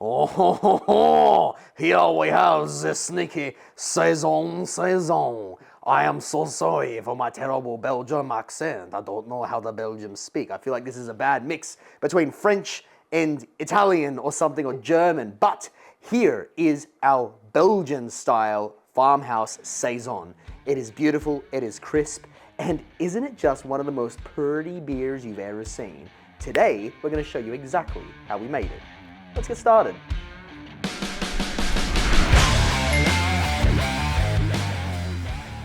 Oh, here we have the sneaky saison. I am so sorry for my terrible Belgian accent. I don't know how the Belgians speak. I feel like this is a bad mix between French and Italian or something, or German. But here is our Belgian style farmhouse saison. It is beautiful, it is crisp, and isn't it just one of the most pretty beers you've ever seen? Today, we're going to show you exactly how we made it. Let's get started.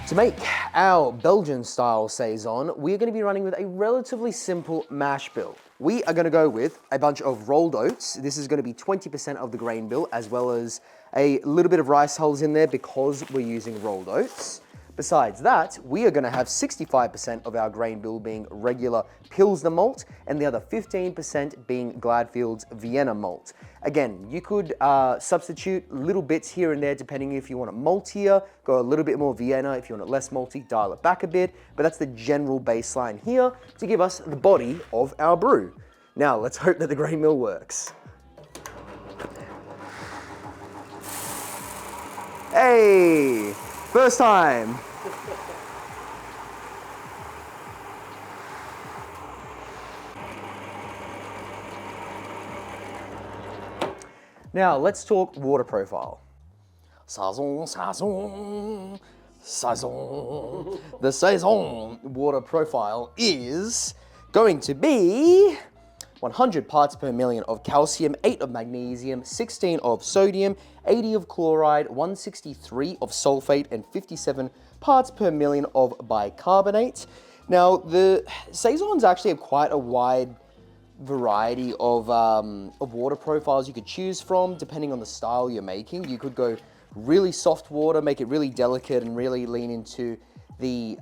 To make our Belgian style saison, we're going to be running with a relatively simple mash bill. We are going to go with a bunch of rolled oats. This is going to be 20% of the grain bill, as well as a little bit of rice hulls in there because we're using rolled oats. Besides that, we are going to have 65% of our grain bill being regular Pilsner malt and the other 15% being Gladfield's Vienna malt. Again, you could substitute little bits here and there depending if you want it maltier, go a little bit more Vienna. If you want it less malty, dial it back a bit. But that's the general baseline here to give us the body of our brew. Now, let's hope that the grain mill works. Hey, first time. Now, let's talk water profile. Saison. The saison water profile is going to be 100 parts per million of calcium, 8 of magnesium, 16 of sodium, 80 of chloride, 163 of sulfate, and 57 parts per million of bicarbonate. Now, the saisons actually have quite a wide variety of water profiles you could choose from depending on the style you're making. You could go really soft water, make it really delicate and really lean into the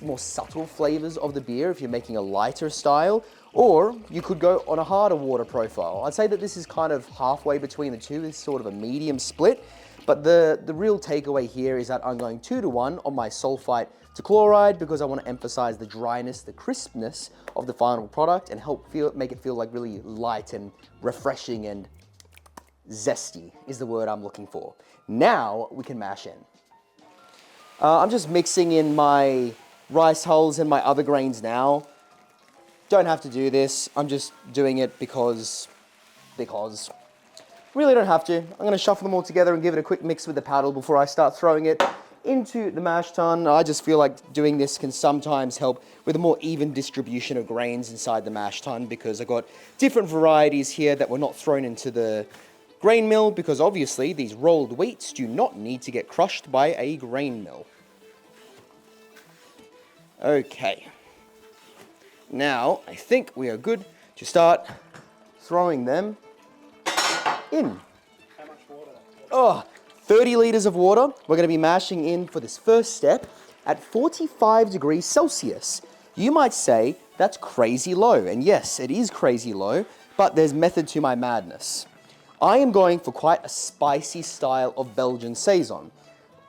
more subtle flavors of the beer if you're making a lighter style, or you could go on a harder water profile. I'd say that this is kind of halfway between the two. It's sort of a medium split, but the real takeaway here is that I'm going 2-to-1 on my sulfite to chloride because I want to emphasize the dryness, the crispness of the final product and make it feel like really light and refreshing and zesty is the word I'm looking for. Now we can mash in. I'm just mixing in my rice hulls and my other grains now. Don't have to do this. I'm just doing it because. Really don't have to. I'm going to shuffle them all together and give it a quick mix with the paddle before I start throwing it into the mash tun. I just feel like doing this can sometimes help with a more even distribution of grains inside the mash tun because I've got different varieties here that were not thrown into the grain mill because obviously these rolled wheats do not need to get crushed by a grain mill. Okay. Now, I think we are good to start throwing them in. How much water? Oh, 30 liters of water. We're going to be mashing in for this first step at 45 degrees Celsius. You might say that's crazy low, and yes, it is crazy low, but there's method to my madness. I am going for quite a spicy style of Belgian Saison.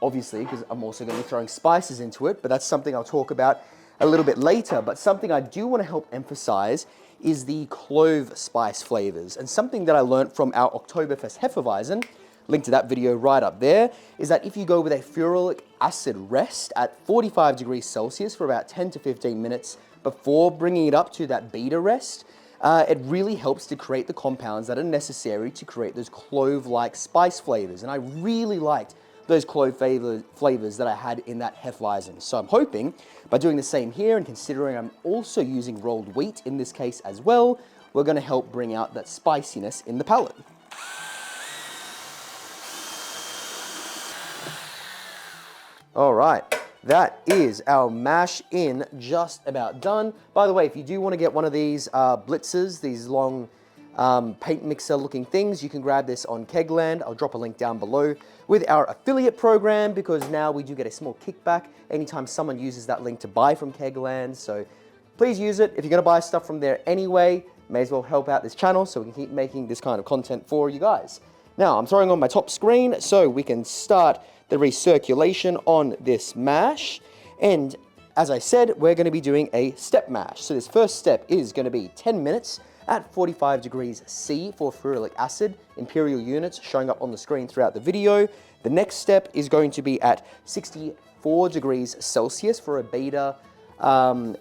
Obviously, because I'm also going to be throwing spices into it, but that's something I'll talk about a little bit later. But something I do want to help emphasize is the clove spice flavors. And something that I learned from our Oktoberfest Hefeweizen, link to that video right up there, is that if you go with a ferulic acid rest at 45 degrees Celsius for about 10 to 15 minutes before bringing it up to that beta rest, it really helps to create the compounds that are necessary to create those clove-like spice flavors. And I really liked those clove flavors that I had in that Hefeweizen. So I'm hoping by doing the same here and considering I'm also using rolled wheat in this case as well, we're going to help bring out that spiciness in the palate. All right, that is our mash in just about done. By the way, if you do want to get one of these blitzers, these long paint mixer looking things, you can grab this on Kegland. I'll drop a link down below with our affiliate program because now we do get a small kickback anytime someone uses that link to buy from Kegland. So please use it. If you're going to buy stuff from there anyway, may as well help out this channel so we can keep making this kind of content for you guys. Now I'm throwing on my top screen so we can start the recirculation on this mash. And as I said, we're going to be doing a step mash. So this first step is going to be 10 minutes at 45 degrees C for ferulic acid, imperial units showing up on the screen throughout the video. The next step is going to be at 64 degrees Celsius for a beta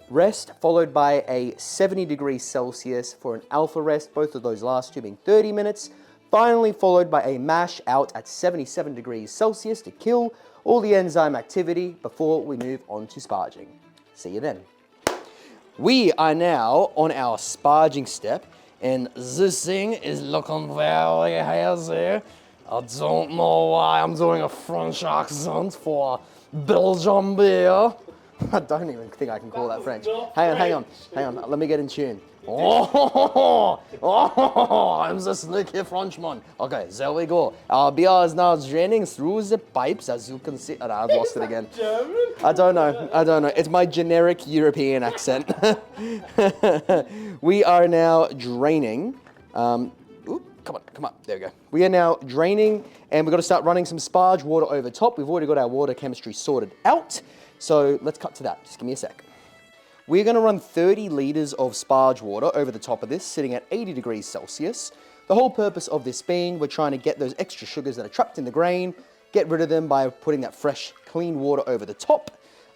rest, followed by a 70 degrees Celsius for an alpha rest, both of those last two being 30 minutes. Finally, followed by a mash out at 77 degrees Celsius to kill all the enzyme activity before we move on to sparging. See you then. We are now on our sparging step, and this thing is looking very hazy. I don't know why I'm doing a French accent for Belgian beer. I don't even think I can call that French. Hang on. Let me get in tune. Oh, I'm the sneaky Frenchman. Okay, there we go. Our beer is now draining through the pipes, as you can see. Oh, no, I've lost it again. German? I don't know. It's my generic European accent. We are now draining. Come on. There we go. We are now draining, and we've got to start running some sparge water over top. We've already got our water chemistry sorted out. So let's cut to that. Just give me a sec. We're going to run 30 litres of sparge water over the top of this, sitting at 80 degrees Celsius. The whole purpose of this being we're trying to get those extra sugars that are trapped in the grain, get rid of them by putting that fresh, clean water over the top.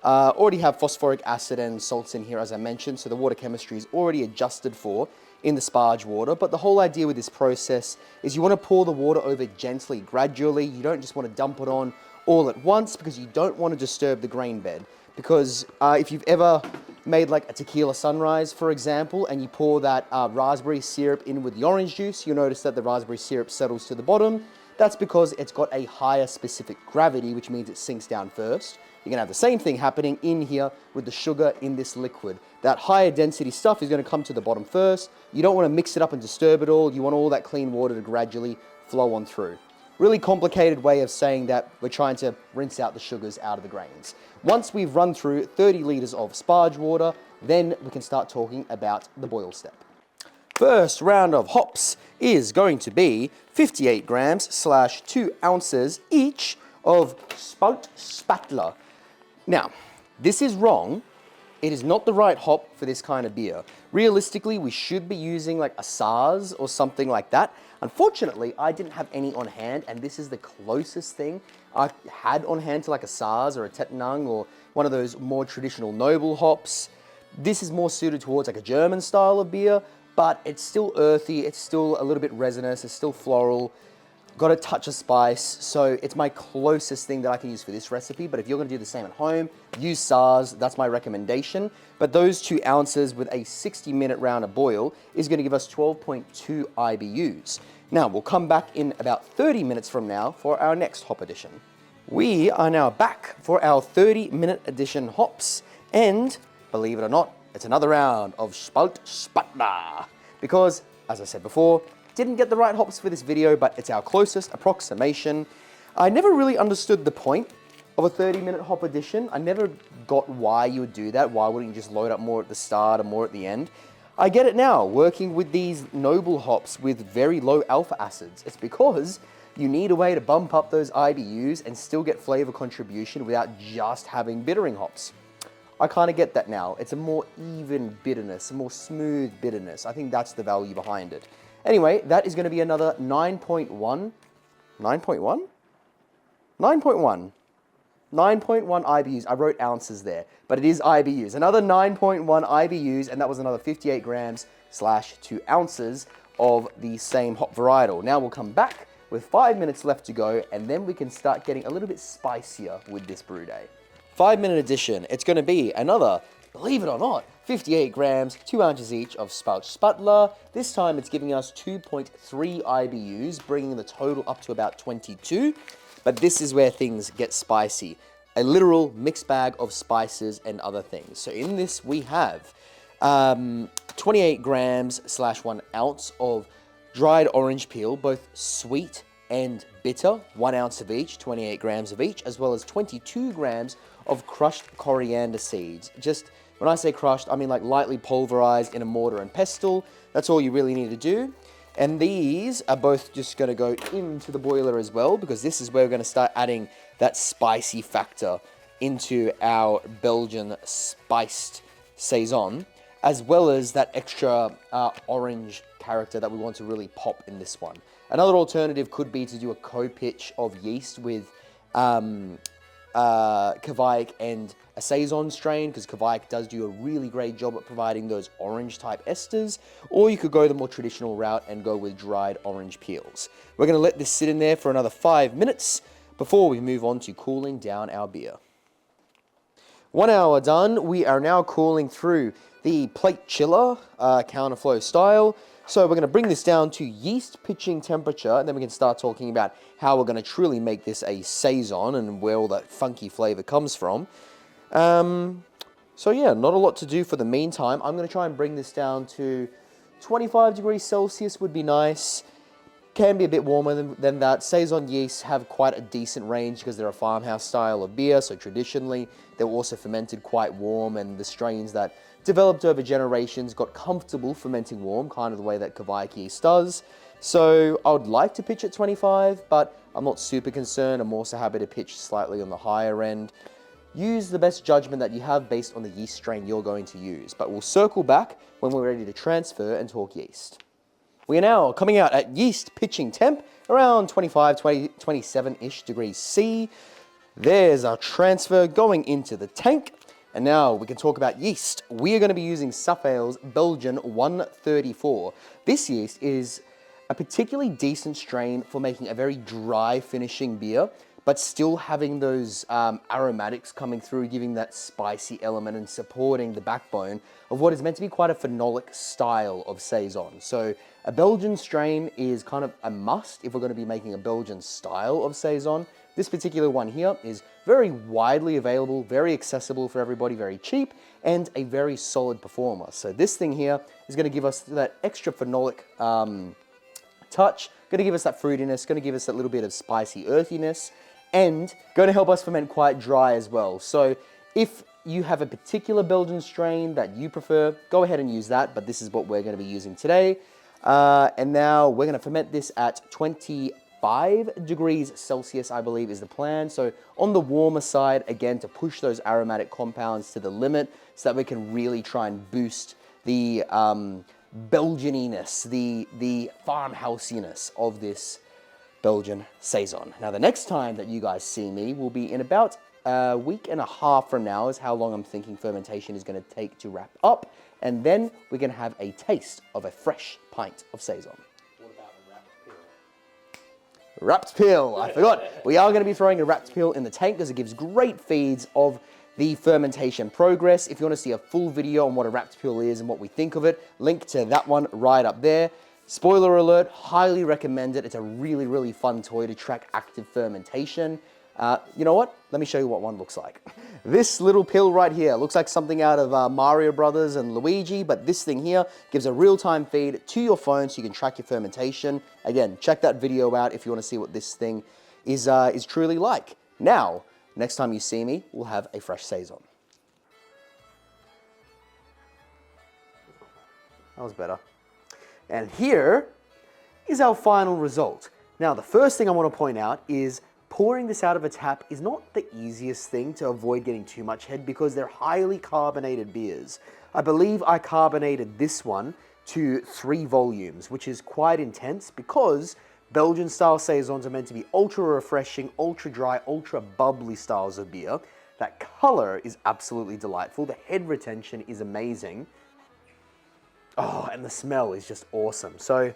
Already have phosphoric acid and salts in here, as I mentioned, so the water chemistry is already adjusted for in the sparge water. But the whole idea with this process is you want to pour the water over gently, gradually. You don't just want to dump it on all at once because you don't want to disturb the grain bed. Because if you've ever made like a tequila sunrise, for example, and you pour that raspberry syrup in with the orange juice, you'll notice that the raspberry syrup settles to the bottom. That's because it's got a higher specific gravity, which means it sinks down first. You're gonna have the same thing happening in here with the sugar in this liquid. That higher density stuff is gonna come to the bottom first. You don't wanna mix it up and disturb it all. You want all that clean water to gradually flow on through. Really complicated way of saying that we're trying to rinse out the sugars out of the grains. Once we've run through 30 litres of sparge water, then we can start talking about the boil step. First round of hops is going to be 58 grams / 2 ounces each of Spalt Spatler. Now, this is wrong. It is not the right hop for this kind of beer. Realistically, we should be using like a SARS or something like that. Unfortunately, I didn't have any on hand, and this is the closest thing I had on hand to like a SARS or a Tetnung or one of those more traditional noble hops. This is more suited towards like a German style of beer, but it's still earthy, it's still a little bit resinous, it's still floral, got a touch of spice, so it's my closest thing that I can use for this recipe. But if you're gonna do the same at home, use SARS, that's my recommendation. But those 2 ounces with a 60-minute round of boil is gonna give us 12.2 IBUs. Now, we'll come back in about 30 minutes from now for our next hop addition. We are now back for our 30-minute addition hops, and believe it or not, it's another round of Spalt Spatler. Because, as I said before, didn't get the right hops for this video, but it's our closest approximation. I never really understood the point of a 30-minute hop addition. I never got why you would do that. Why wouldn't you just load up more at the start or more at the end? I get it now, working with these noble hops with very low alpha acids. It's because you need a way to bump up those IBUs and still get flavor contribution without just having bittering hops. I kind of get that now. It's a more even bitterness, a more smooth bitterness. I think that's the value behind it. Anyway, that is going to be another 9.1 IBUs. I wrote ounces there, but it is IBUs. Another 9.1 IBUs, and that was another 58 grams / 2 ounces of the same hop varietal. Now we'll come back with 5 minutes left to go, and then we can start getting a little bit spicier with this brew day. 5-minute addition, it's going to be another, believe it or not, 58 grams, 2 ounces each of Spalt Spatler. This time it's giving us 2.3 IBUs, bringing the total up to about 22. But this is where things get spicy. A literal mixed bag of spices and other things. So in this we have 28 grams / 1 ounce of dried orange peel, both sweet and bitter, 1 ounce of each, 28 grams of each, as well as 22 grams of crushed coriander seeds. Just, when I say crushed, I mean like lightly pulverized in a mortar and pestle. That's all you really need to do. And these are both just going to go into the boiler as well, because this is where we're going to start adding that spicy factor into our Belgian spiced Saison. as well as that extra orange character that we want to really pop in this one. Another alternative could be to do a co-pitch of yeast with Kveik and a Saison strain, because Kveik does do a really great job at providing those orange type esters, or you could go the more traditional route and go with dried orange peels. We're going to let this sit in there for another 5 minutes before we move on to cooling down our beer. 1 hour done, we are now cooling through the plate chiller counterflow style. So we're going to bring this down to yeast pitching temperature, and then we can start talking about how we're going to truly make this a Saison and where all that funky flavor comes from. So yeah, not a lot to do for the meantime. I'm going to try and bring this down to 25 degrees Celsius would be nice. Can be a bit warmer than that. Saison yeasts have quite a decent range because they're a farmhouse style of beer, so traditionally they were also fermented quite warm, and the strains that developed over generations got comfortable fermenting warm, kind of the way that Kveik yeast does. So I would like to pitch at 25, but I'm not super concerned. I'm also happy to pitch slightly on the higher end. Use the best judgment that you have based on the yeast strain you're going to use, but we'll circle back when we're ready to transfer and talk yeast. We are now coming out at yeast pitching temp, around 25, 27-ish degrees C. There's our transfer going into the tank. And now we can talk about yeast. We are going to be using Sufale's Belgian 134. This yeast is a particularly decent strain for making a very dry finishing beer, but still having those aromatics coming through, giving that spicy element and supporting the backbone of what is meant to be quite a phenolic style of Saison. So a Belgian strain is kind of a must if we're going to be making a Belgian style of Saison. This particular one here is very widely available, very accessible for everybody, very cheap, and a very solid performer. So this thing here is going to give us that extra phenolic touch, going to give us that fruitiness, going to give us that little bit of spicy earthiness, and going to help us ferment quite dry as well. So if you have a particular Belgian strain that you prefer, go ahead and use that, but this is what we're going to be using today. And now we're going to ferment this at 25 degrees Celsius, I believe, is the plan. So on the warmer side, again, to push those aromatic compounds to the limit so that we can really try and boost the Belgianiness, the farmhousiness of this Belgian Saison. Now, the next time that you guys see me will be in about a week and a half from now, is how long I'm thinking fermentation is going to take to wrap up. And then we're going to have a taste of a fresh pint of Saison. What about the RAPT Pill? RAPT Pill, I forgot. We are going to be throwing a RAPT Pill in the tank because it gives great feeds of the fermentation progress. If you want to see a full video on what a RAPT Pill is and what we think of it, link to that one right up there. Spoiler alert, highly recommend it. It's a really, really fun toy to track active fermentation. You know what? Let me show you what one looks like. This little pill right here looks like something out of Mario Brothers and Luigi, but this thing here gives a real-time feed to your phone so you can track your fermentation. Again, check that video out if you want to see what this thing is truly like. Now, next time you see me, we'll have a fresh Saison. That was better. And here is our final result. Now, the first thing I want to point out is pouring this out of a tap is not the easiest thing to avoid getting too much head because they're highly carbonated beers. I believe I carbonated this one to 3 volumes, which is quite intense because Belgian style Saisons are meant to be ultra refreshing, ultra dry, ultra bubbly styles of beer. That color is absolutely delightful. The head retention is amazing. Oh, and the smell is just awesome. So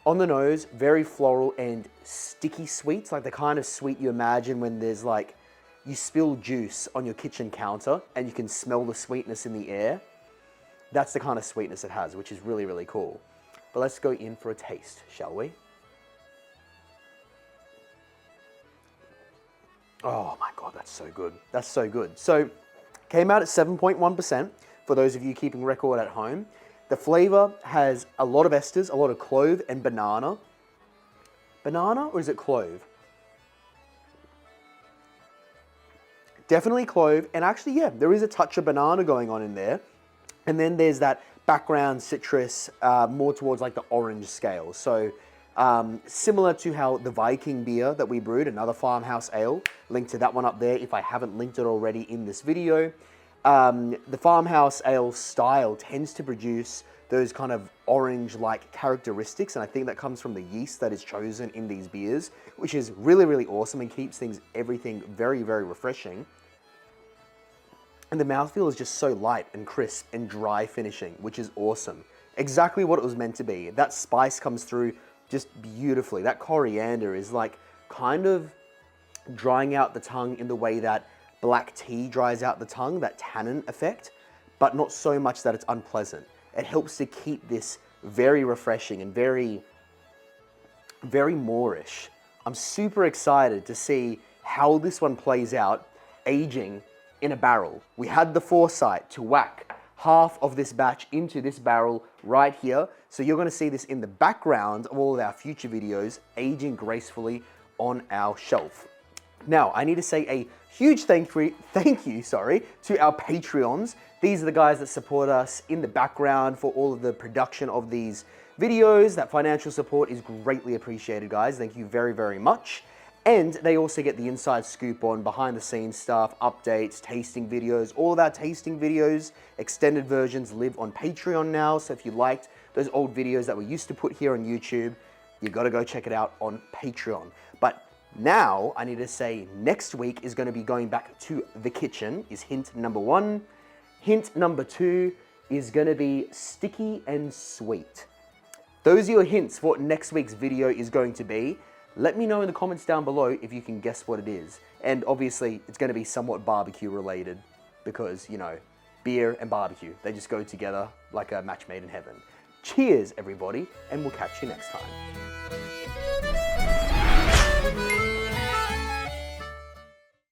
on the nose, very floral and sticky sweets, like the kind of sweet you imagine when there's like, you spill juice on your kitchen counter and you can smell the sweetness in the air. That's the kind of sweetness it has, which is really, really cool. But let's go in for a taste, shall we? Oh my God, that's so good. That's so good. So came out at 7.1% for those of you keeping record at home. The flavor has a lot of esters, a lot of clove and banana. Banana, or is it clove? Definitely clove, and actually, yeah, there is a touch of banana going on in there. And then there's that background citrus, more towards like the orange scale. So similar to how the Viking beer that we brewed, another farmhouse ale, link to that one up there if I haven't linked it already in this video. The farmhouse ale style tends to produce those kind of orange-like characteristics, and I think that comes from the yeast that is chosen in these beers, which is really, really awesome and keeps everything very, very refreshing. And the mouthfeel is just so light and crisp and dry finishing, which is awesome. Exactly what it was meant to be. That spice comes through just beautifully. That coriander is like kind of drying out the tongue in the way that black tea dries out the tongue, that tannin effect, but not so much that it's unpleasant. It helps to keep this very refreshing and very, very moreish. I'm super excited to see how this one plays out aging in a barrel. We had the foresight to whack half of this batch into this barrel right here. So you're gonna see this in the background of all of our future videos, aging gracefully on our shelf. Now, I need to say a huge thank you to our Patreons. These are the guys that support us in the background for all of the production of these videos. That financial support is greatly appreciated, guys. Thank you very, very much. And they also get the inside scoop on behind the scenes stuff, updates, tasting videos. All of our tasting videos, extended versions live on Patreon now. So if you liked those old videos that we used to put here on YouTube, you gotta go check it out on Patreon. But now, I need to say next week is going to be going back to the kitchen, is hint number 1. Hint number 2 is going to be sticky and sweet. Those are your hints for what next week's video is going to be. Let me know in the comments down below if you can guess what it is. And obviously, it's going to be somewhat barbecue related because, you know, beer and barbecue, they just go together like a match made in heaven. Cheers, everybody, and we'll catch you next time.